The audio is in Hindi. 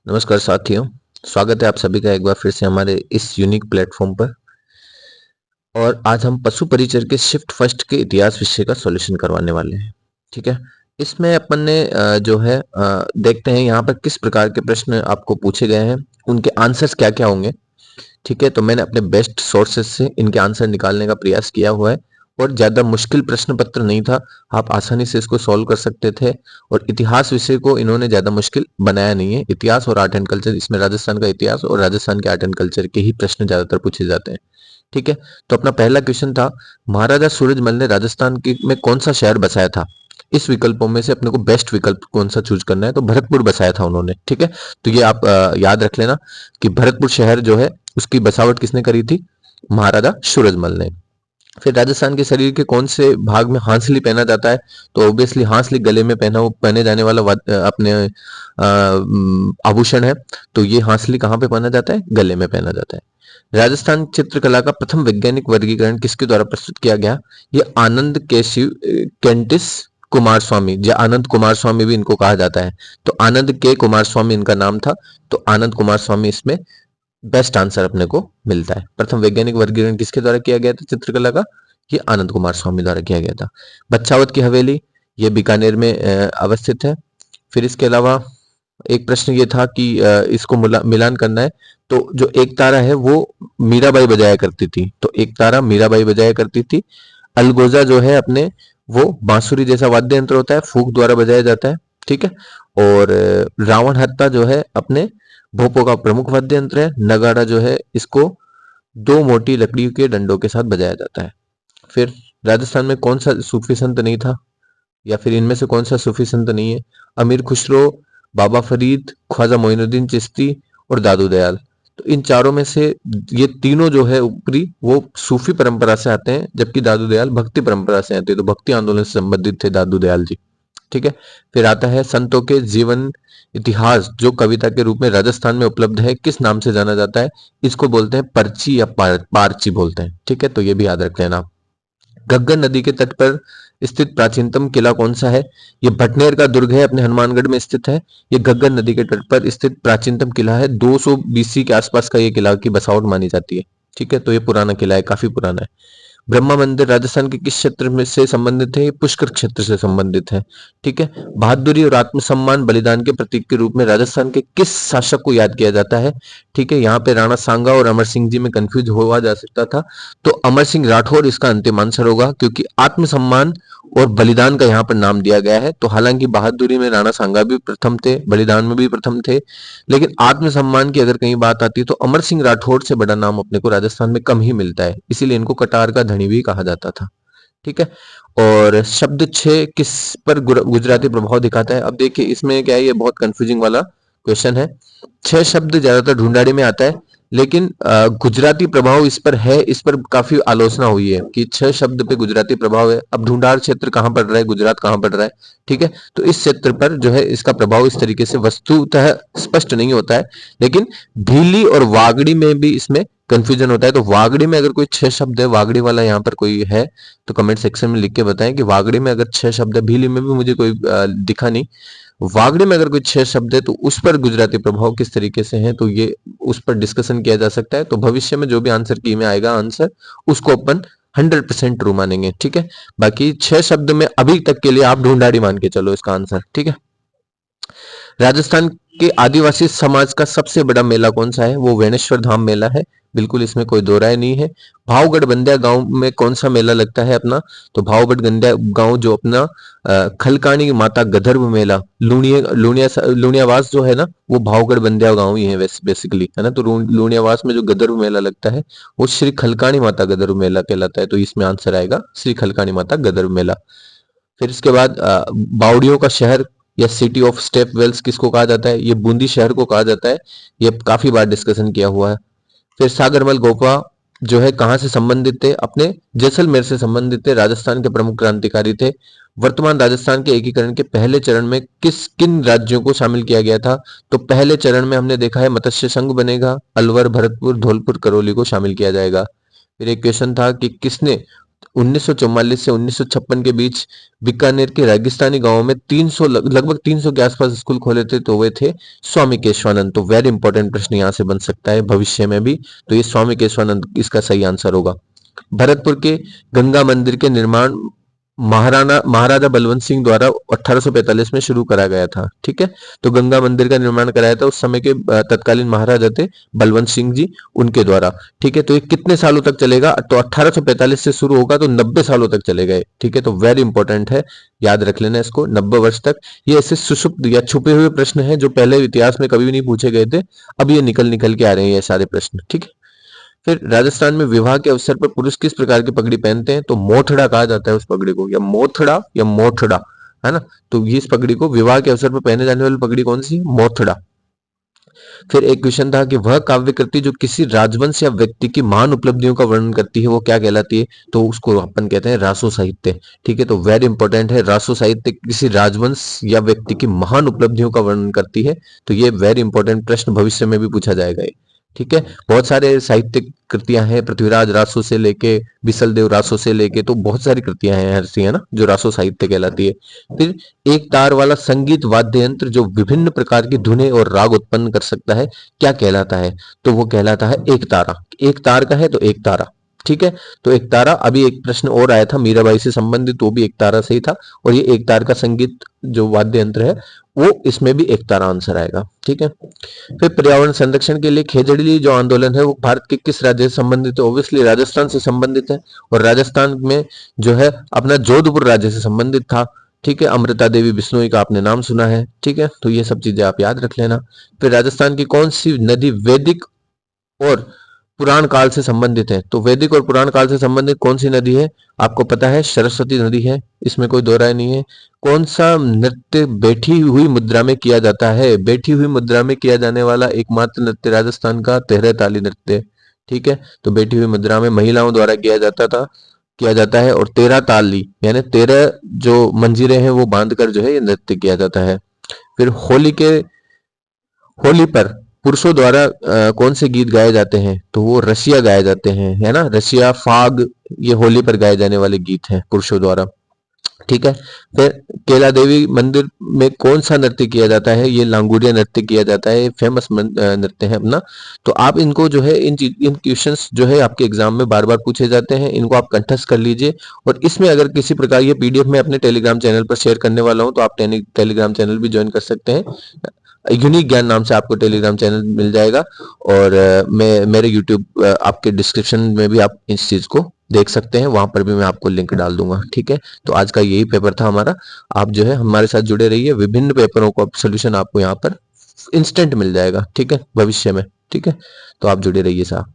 नमस्कार साथियों, स्वागत है आप सभी का एक बार फिर से हमारे इस यूनिक प्लेटफॉर्म पर। और आज हम पशु परिचर के शिफ्ट फर्स्ट के इतिहास विषय का सॉल्यूशन करवाने वाले हैं। ठीक है, इसमें अपन ने देखते हैं यहाँ पर किस प्रकार के प्रश्न आपको पूछे गए हैं, उनके आंसर्स क्या क्या होंगे। ठीक है, तो मैंने अपने बेस्ट सोर्सेस से इनके आंसर निकालने का प्रयास किया हुआ है और ज़्यादा मुश्किल प्रश्न पत्र नहीं था, आप आसानी से इसको सॉल्व कर सकते थे। और इतिहास विषय को इन्होंने ज़्यादा मुश्किल बनाया नहीं है। इतिहास और आर्ट एंड कल्चर, इसमें राजस्थान का इतिहास और राजस्थान के आर्ट एंड कल्चर के ही प्रश्न ज़्यादातर पूछे जाते हैं। ठीक है, तो अपना पहला क्वेश्चन था, महाराजा सूरजमल ने राजस्थान में कौन सा शहर बसाया था। इस विकल्पों में से अपने को बेस्ट विकल्प कौन सा चूज करना है, तो भरतपुर बसाया था उन्होंने। ठीक है, तो ये आप याद रख लेना कि भरतपुर शहर जो है उसकी बसावट किसने करी थी, महाराजा सूरजमल ने। फिर राजस्थान के शरीर के कौन से भाग में हांसली पहना जाता है, तो ऑब्वियसली हांसली गले में पहने जाने वाला अपने आभूषण है। तो ये हांसली कहाँ पे पहना जाता है, गले में पहना जाता है। राजस्थान चित्रकला का प्रथम वैज्ञानिक वर्गीकरण किसके द्वारा प्रस्तुत किया गया, ये आनंद केशिव केंटिस कुमार स्वामी, या आनंद कुमार स्वामी भी इनको कहा जाता है। तो आनंद के कुमार स्वामी इनका नाम था, तो आनंद कुमार स्वामी इसमें बेस्ट आंसर अपने को मिलता है। प्रथम वैज्ञानिक वर्गीकरण किसके द्वारा किया गया था चित्रकला का, ये आनंद कुमार स्वामी द्वारा किया गया था। बच्छावत की हवेली, ये बीकानेर में अवस्थित है। फिर इसके अलावा एक प्रश्न ये था कि इसको मिलान करना है, तो जो एक तारा है वो मीराबाई बजाया करती थी, तो एक तारा मीराबाई बजाया करती थी। अलगोजा जो है अपने, वो बांसुरी जैसा वाद्य यंत्र होता है, फूक द्वारा बजाया जाता है। ठीक है, और रावण हत्ता जो है अपने भोपो का प्रमुख वाद्य यंत्र है। नगाड़ा जो है इसको दो मोटी लकड़ी के डंडों के साथ बजाया जाता है। फिर राजस्थान में कौन सा सूफी संत नहीं था, या फिर इनमें से कौन सा सूफी संत नहीं है, अमीर खुसरो, बाबा फरीद, ख्वाजा मोइनुद्दीन चिश्ती और दादू दयाल। तो इन चारों में से ये तीनों जो है ऊपरी, वो सूफी परंपरा से आते हैं, जबकि दादू दयाल भक्ति परंपरा से आते हैं। तो भक्ति आंदोलन से संबंधित थे दादू दयाल जी। ठीक है, फिर आता है संतों के जीवन इतिहास जो कविता के रूप में राजस्थान में उपलब्ध है, किस नाम से जाना जाता है, इसको बोलते हैं पर्ची या पारची बोलते हैं। ठीक है, तो ये भी याद रख लेना। घग्गर नदी के तट पर स्थित प्राचीनतम किला कौन सा है, ये भटनेर का दुर्ग है, अपने हनुमानगढ़ में स्थित है। ये घग्गर नदी के तट पर स्थित प्राचीनतम किला है, 200 बीसी के आसपास का ये किला की बसावट मानी जाती है। ठीक है, तो ये पुराना किला है, काफी पुराना है। ब्रह्मा मंदिर राजस्थान के किस क्षेत्र में से संबंधित है, ये पुष्कर क्षेत्र से संबंधित है। ठीक है, बहादुरी और आत्मसम्मान बलिदान के प्रतीक के रूप में राजस्थान के किस शासक को याद किया जाता है। ठीक है, यहाँ पे राणा सांगा और अमर सिंह जी में कंफ्यूज हुआ जा सकता था, तो अमर सिंह राठौर इसका अंतिम आंसर होगा, क्योंकि आत्मसम्मान और बलिदान का यहाँ पर नाम दिया गया है। तो हालांकि बहादुरी में राणा सांगा भी प्रथम थे, बलिदान में भी प्रथम थे, लेकिन आत्मसम्मान की अगर कहीं बात आती है तो अमर सिंह राठौर से बड़ा नाम अपने को राजस्थान में कम ही मिलता है, इसीलिए इनको कटार का धनी भी कहा जाता था। ठीक है, और शब्द छह किस पर गुजराती प्रभाव दिखाता है। अब देखिए इसमें क्या है, ये बहुत कंफ्यूजिंग वाला क्वेश्चन है। छह शब्द ज्यादातर ढूंढाड़ी में आता है, लेकिन गुजराती प्रभाव इस पर है, इस पर काफी आलोचना हुई है कि छह शब्द पे गुजराती प्रभाव है। अब ढूंढाड़ क्षेत्र कहाँ पड़ रहा है, गुजरात कहाँ पड़ रहा है। ठीक है, तो इस क्षेत्र पर जो है इसका प्रभाव इस तरीके से वस्तुतः स्पष्ट नहीं होता है, लेकिन भीली और वागड़ी में भी इसमें कंफ्यूजन होता है। तो वागड़ी में अगर कोई छह शब्द है, वागड़ी वाला यहाँ पर कोई है तो कमेंट सेक्शन में लिख के बताएं कि वागड़ी में अगर छह शब्द है। भीली में भी मुझे कोई दिखा नहीं। वागड़ी में अगर कोई छह शब्द है तो उस पर गुजराती प्रभाव किस तरीके से है, तो ये उस पर डिस्कशन किया जा सकता है। तो भविष्य में जो भी आंसर की में आएगा आंसर, उसको अपन 100% ट्रू मानेंगे। ठीक है, बाकी छह शब्द में अभी तक के लिए आप ढूंढाड़ी मान के चलो इसका आंसर। ठीक है, राजस्थान के आदिवासी समाज का सबसे बड़ा मेला कौन सा है, वो वेणेश्वर धाम मेला है, बिल्कुल इसमें कोई दो राय नहीं है। भावगढ़ बंदिया गांव में कौन सा मेला लगता है अपना, तो भावगढ़ बंदिया गांव जो अपना खलकानी माता गधर्व मेला, लूणियावास जो है ना, वो भावगढ़ बंदिया गांव ही है बेसिकली, है ना। तो लूणियावास में जो गधर्व मेला लगता है वो श्री खलकानी माता गधर्व मेला कहलाता है। तो इसमें आंसर आएगा श्री खलकानी माता गधर्व मेला। फिर इसके बाद बावड़ियों का शहर या सिटी ऑफ स्टेप वेल्स किसको कहा जाता है, ये बूंदी शहर को कहा जाता है। ये काफी बार डिस्कशन किया हुआ है। फिर सागरमल गोपा जो है कहाँ से संबंधित थे, अपने जैसलमेर से संबंधित थे, राजस्थान के प्रमुख क्रांतिकारी थे। वर्तमान राजस्थान के एकीकरण के पहले चरण में किन राज्यों को शामिल किया गया था, तो पहले चरण में हमने देखा है मत्स्य संघ बनेगा, अलवर, भरतपुर, धौलपुर, करौली को शामिल किया जाएगा। फिर एक क्वेश्चन था कि किसने 1944 से 1956 के बीच बीकानेर के रेगिस्तानी गांवों में 300 लगभग 300 के आसपास स्कूल खोले थे, तो वे थे स्वामी केशवानंद। तो वेरी इंपॉर्टेंट प्रश्न यहाँ से बन सकता है भविष्य में भी, तो ये स्वामी केशवानंद इसका सही आंसर होगा। भरतपुर के गंगा मंदिर के निर्माण महाराजा बलवंत सिंह द्वारा 1845 में शुरू करा गया था। ठीक है, तो गंगा मंदिर का निर्माण कराया था उस समय के तत्कालीन महाराजा थे बलवंत सिंह जी, उनके द्वारा। ठीक है, तो ये कितने सालों तक चलेगा? तो 1845 से शुरू होगा तो 90 सालों तक चलेगा। ठीक है, तो वेरी इंपॉर्टेंट है, याद रख लेना इसको, 90 वर्ष तक। ये ऐसे सुषुप्त या छुपे हुए प्रश्न है जो पहले इतिहास में कभी भी नहीं पूछे गए थे, अब ये निकल निकल के आ रहे हैं ये सारे प्रश्न। ठीक है, फिर राजस्थान में विवाह के अवसर पर पुरुष किस प्रकार की पगड़ी पहनते हैं? तो मोथड़ा कहा जाता है उस पगड़ी को, या मोथड़ा या मोथड़ा, है ना। तो ये इस पगड़ी को, विवाह के अवसर पर पहने जाने वाली पगड़ी कौन सी? मोथड़ा। फिर एक क्वेश्चन था कि वह काव्य कृति जो किसी राजवंश या व्यक्ति की महान उपलब्धियों का वर्णन करती है वो क्या कहलाती है? तो उसको अपन कहते हैं रासो साहित्य। ठीक है, तो वेरी इंपॉर्टेंट है, रासो साहित्य किसी राजवंश या व्यक्ति की महान उपलब्धियों का वर्णन करती है। तो ये वेरी इंपॉर्टेंट प्रश्न भविष्य में भी पूछा जाएगा ये। ठीक है, बहुत सारे साहित्यिक कृतियां हैं, पृथ्वीराज रासो से लेके बिसल देव रासो से लेके, तो बहुत सारी कृतियां हैं ऐसी, है ना, जो रासो साहित्य कहलाती है। फिर एक तार वाला संगीत वाद्य यंत्र जो विभिन्न प्रकार की धुनें और राग उत्पन्न कर सकता है, क्या कहलाता है? तो वो कहलाता है एक तारा। एक तार का है तो एक तारा। ठीक है, तो एक तारा। अभी एक प्रश्न और आया था मीराबाई से संबंधित, वो भी एक तारा से ही था, और ये एक तार का संगीत जो वाद्य यंत्र है वो इसमें भी एक तारा आंसर आएगा। ठीक है, फिर पर्यावरण संरक्षण के लिए खेजड़ी जो आंदोलन है वो भारत के किस राज्य से संबंधित है? ऑब्वियसली राजस्थान से संबंधित है, और राजस्थान में जो है अपना जोधपुर राज्य से संबंधित था। ठीक है, अमृता देवी बिश्नोई का आपने नाम सुना है। ठीक है, तो ये सब चीजें आप याद रख लेना। फिर राजस्थान की कौन सी नदी वैदिक और पुराण काल से संबंधित है? तो वैदिक और पुराण काल से संबंधित कौन सी नदी है? आपको पता है सरस्वती नदी है, इसमें कोई दो राय नहीं है। कौन सा नृत्य बैठी हुई मुद्रा में किया जाता है? बैठी हुई मुद्रा में किया जाने वाला एकमात्र नृत्य राजस्थान का तेहरा ताली नृत्य। ठीक है, तो बैठी हुई मुद्रा में महिलाओं द्वारा किया जाता है, और 13 ताली यानी 13 जो मंजीरे हैं वो बांधकर जो है ये नृत्य किया जाता है। फिर होली पर पुरुषों द्वारा कौन से गीत गाए जाते हैं? तो वो रसिया गाए जाते हैं, है ना, रसिया फाग, ये होली पर गाए जाने वाले गीत हैं पुरुषों द्वारा। ठीक है, फिर केला देवी मंदिर में कौन सा नृत्य किया जाता है? ये लांगुड़िया नृत्य किया जाता है, फेमस नृत्य है अपना। तो आप इनको जो है इन क्वेश्चंस जो है आपके एग्जाम में बार बार पूछे जाते हैं, इनको आप कंठस्थ कर लीजिए। और इसमें अगर किसी प्रकार ये पीडीएफ मैं अपने टेलीग्राम चैनल पर शेयर करने वाला हूं, तो आप टेलीग्राम चैनल भी ज्वाइन कर सकते हैं। यूनिक ज्ञान नाम से आपको टेलीग्राम चैनल मिल जाएगा, और मैं मेरे यूट्यूब आपके डिस्क्रिप्शन में भी आप इस चीज को देख सकते हैं, वहां पर भी मैं आपको लिंक डाल दूंगा। ठीक है, तो आज का यही पेपर था हमारा। आप जो है हमारे साथ जुड़े रहिए, विभिन्न पेपरों का सोल्यूशन आपको यहाँ पर इंस्टेंट मिल जाएगा। ठीक है, भविष्य में। ठीक है, तो आप जुड़े रहिए साहब।